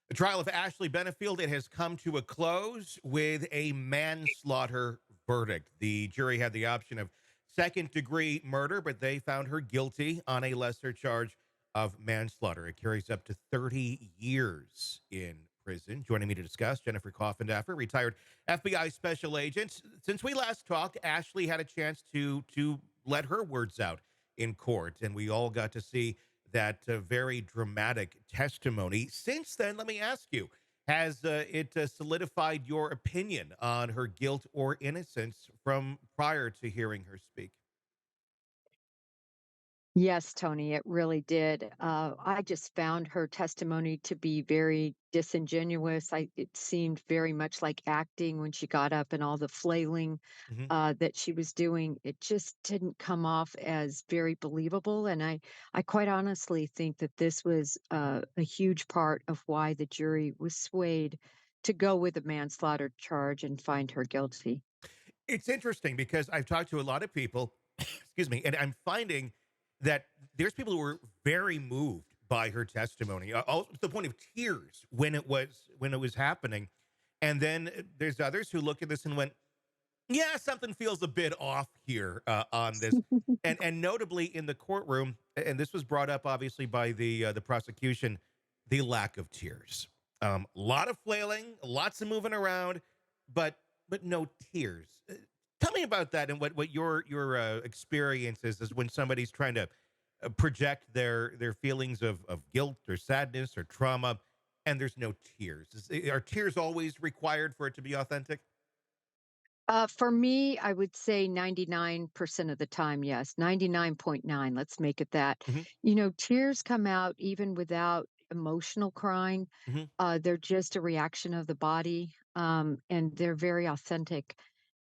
The trial of Ashley Benefield, it has come to a close with a manslaughter verdict. The jury had the option of second-degree murder, but they found her guilty on a lesser charge of manslaughter. It carries up to 30 years in prison. Joining me to discuss, Jennifer Coffindaffer, retired FBI special agent. Since we last talked, Ashley had a chance to let her words out in court, and we all got to see that very dramatic testimony. Since then, let me ask you, has it solidified your opinion on her guilt or innocence from prior to hearing her speak? Yes, Tony, it really did. I just found her testimony to be very disingenuous. It seemed very much like acting when she got up and all the flailing Hmm. that she was doing. It just didn't come off as very believable. And I quite honestly think that this was a huge part of why the jury was swayed to go with a manslaughter charge and find her guilty. It's interesting because I've talked to a lot of people, excuse me, and I'm finding that there's people who were very moved by her testimony, to the point of tears when it was happening, and then there's others who look at this and went, yeah, something feels a bit off here on this, and notably in the courtroom, and this was brought up obviously by the prosecution, the lack of tears. A lot of flailing, lots of moving around, but no tears. Tell me about that and what your experience is when somebody's trying to project their feelings of guilt or sadness or trauma, and there's no tears. Are tears always required for it to be authentic? For me, I would say 99% of the time, yes. 99.9, let's make it that. Hmm. Tears come out even without emotional crying. Hmm. They're just a reaction of the body, and they're very authentic.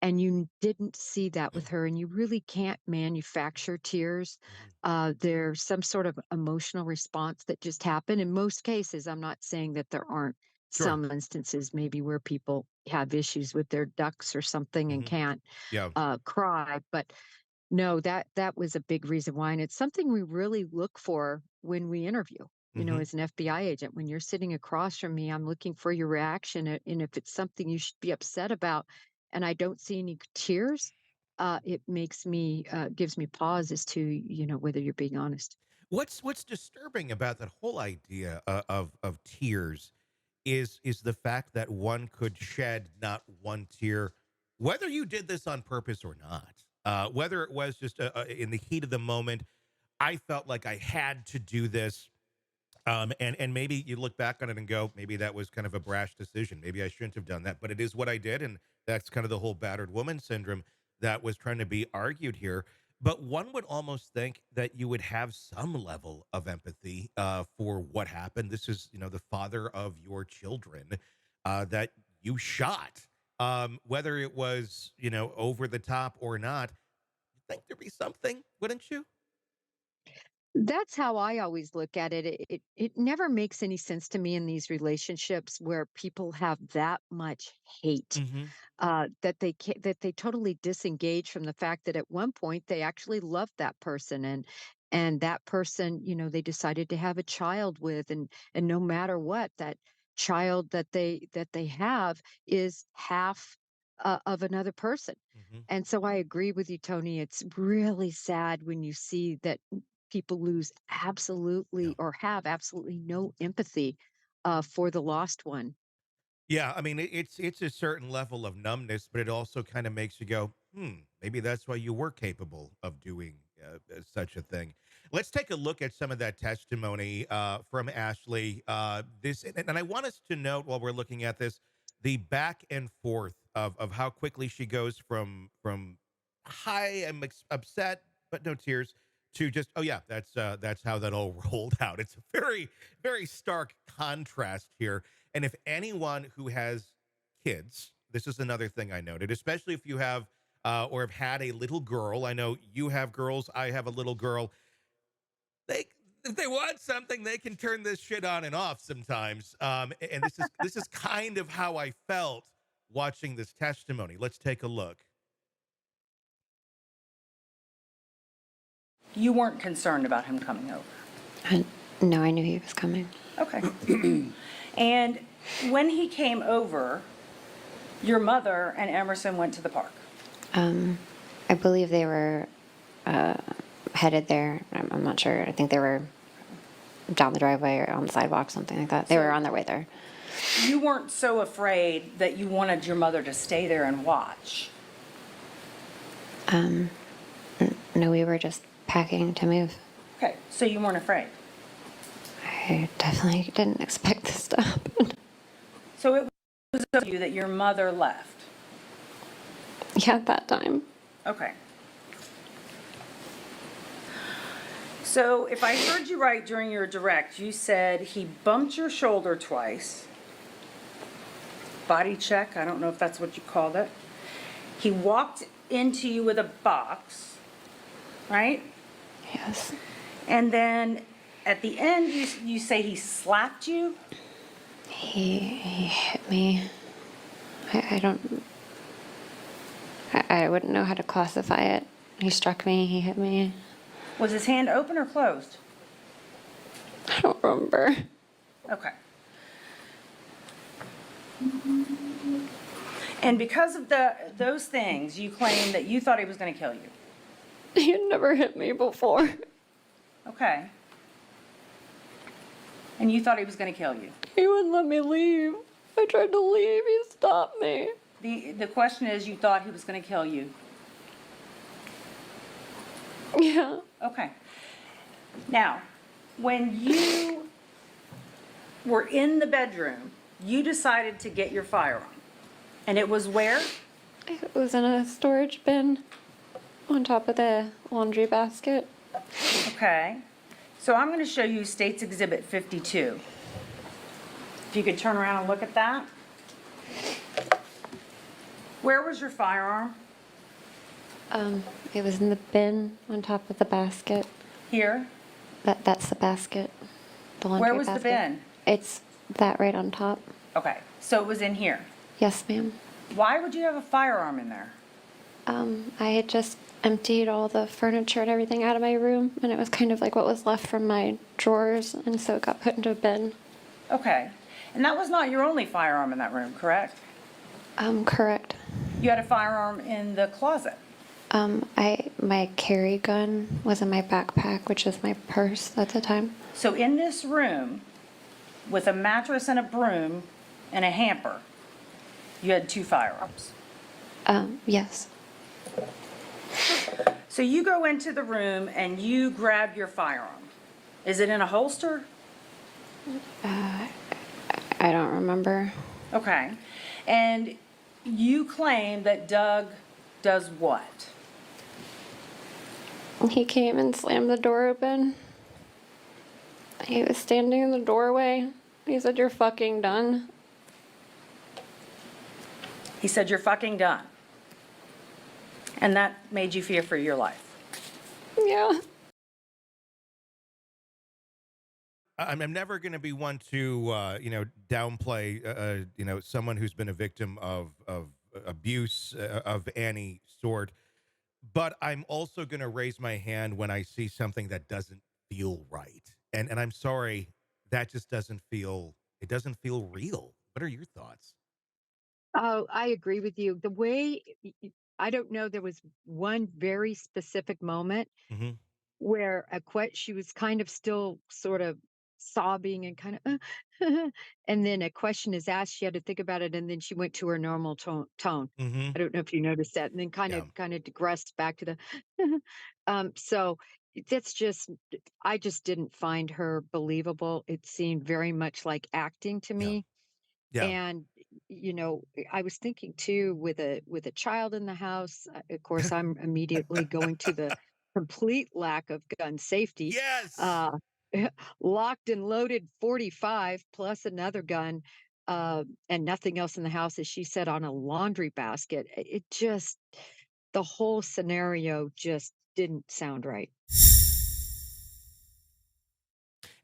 And you didn't see that with her, and you really can't manufacture tears. Hmm. There's some sort of emotional response that just happened. In most cases, I'm not saying that there aren't Sure. some instances maybe where people have issues with their ducts or something and Hmm. can't Yeah. cry, but no, that was a big reason why, and it's something we really look for when we interview. Hmm. As an FBI agent, when you're sitting across from me, I'm looking for your reaction, and if it's something you should be upset about, and I don't see any tears, it gives me pause as to whether you're being honest. What's disturbing about that whole idea of tears is the fact that one could shed not one tear, whether you did this on purpose or not, whether it was just in the heat of the moment. I felt like I had to do this, and maybe you look back on it and go, maybe that was kind of a brash decision. Maybe I shouldn't have done that, but it is what I did, and that's kind of the whole battered woman syndrome that was trying to be argued here. But one would almost think that you would have some level of empathy for what happened. This is, the father of your children that you shot, whether it was, over the top or not. You think there'd be something, wouldn't you? That's how I always look at it. It never makes any sense to me in these relationships where people have that much hate, Hmm. that they totally disengage from the fact that at one point they actually loved that person, and that person, they decided to have a child with, and no matter what, that child that they have is half of another person. Hmm. And so I agree with you, Tony. It's really sad when you see that people lose Yeah. absolutely or have absolutely no empathy for the lost one. Yeah, I mean, it's a certain level of numbness, but it also kind of makes you go, maybe that's why you were capable of doing such a thing. Let's take a look at some of that testimony from Ashley. And I want us to note while we're looking at this, the back and forth of how quickly she goes from hi, upset, but no tears, to just, oh yeah, that's how that all rolled out. It's a very, very stark contrast here. And if anyone who has kids, this is another thing I noted, especially if you have or have had a little girl. I know you have girls. I have a little girl. They, if they want something, they can turn this shit on and off sometimes. And this is kind of how I felt watching this testimony. Let's take a look. You weren't concerned about him coming over. I, no, I knew he was coming. Okay. And when he came over, your mother and Emerson went to the park. I believe they were headed there. I'm not sure. I think they were down the driveway or on the sidewalk, something like that. They were on their way there. You weren't so afraid that you wanted your mother to stay there and watch. No, we were just packing to move. Okay, so you weren't afraid. I definitely didn't expect this to happen. So it was up to you that your mother left. Yeah, at that time. Okay. So if I heard you right during your direct, you said he bumped your shoulder twice. Body check, I don't know if that's what you called it. He walked into you with a box, right? Yes. And then at the end, you say he slapped you? He hit me. I don't. I wouldn't know how to classify it. He struck me. He hit me. Was his hand open or closed? I don't remember. Okay. And because of those things, you claim that you thought he was going to kill you. He had never hit me before. Okay. And you thought he was going to kill you. He wouldn't let me leave. I tried to leave. He stopped me. The question is, you thought he was going to kill you. Yeah. Okay. Now, when you were in the bedroom, you decided to get your firearm. And it was where? It was in a storage bin on top of the laundry basket. Okay. So I'm going to show you State's Exhibit 52. If you could turn around and look at that. Where was your firearm? It was in the bin on top of the basket. Here? That's the basket. The laundry Where was the basket. bin? It's that right on top. Okay. So it was in here. Yes, ma'am. Why would you have a firearm in there? I had just emptied all the furniture and everything out of my room, and it was kind of like what was left from my drawers, and so it got put into a bin. Okay. And that was not your only firearm in that room, correct? Correct. You had a firearm in the closet. My carry gun was in my backpack, which was my purse at the time. So in this room, with a mattress and a broom and a hamper, you had 2 firearms. Yes. So you go into the room and you grab your firearm. Is it in a holster? I don't remember. Okay. And you claim that Doug does what? He came and slammed the door open. He was standing in the doorway. He said, "You're fucking done." He said, "You're fucking done." And that made you fear for your life. Yeah. I'm never going to be one to, downplay, someone who's been a victim of abuse of any sort. But I'm also going to raise my hand when I see something that doesn't feel right. And I'm sorry, that just doesn't feel, it doesn't feel real. What are your thoughts? Oh, I agree with you. The way I don't know, there was one very specific moment Hmm. where she was kind of still sort of sobbing and kind of, and then a question is asked. She had to think about it, and then she went to her normal tone. Hmm. I don't know if you noticed that, and then Yeah. kind of digressed back to the. So that's just, I just didn't find her believable. It seemed very much like acting to Yeah. me, Yeah. and I was thinking too, with a child in the house, of course I'm immediately going to the complete lack of gun safety. Yes. uh Locked and loaded 45 plus another gun, and nothing else in the house, as she said, on a laundry basket. It just, the whole scenario just didn't sound right.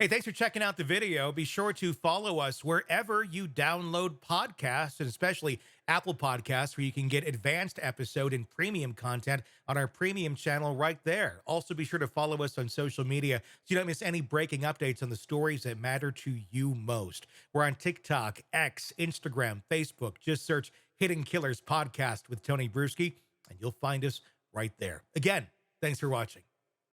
Hey, thanks for checking out the video. Be sure to follow us wherever you download podcasts, and especially Apple Podcasts, where you can get advanced episode and premium content on our premium channel right there. Also, be sure to follow us on social media so you don't miss any breaking updates on the stories that matter to you most. We're on TikTok, X, Instagram, Facebook. Just search Hidden Killers Podcast with Tony Brueski, and you'll find us right there. Again, thanks for watching.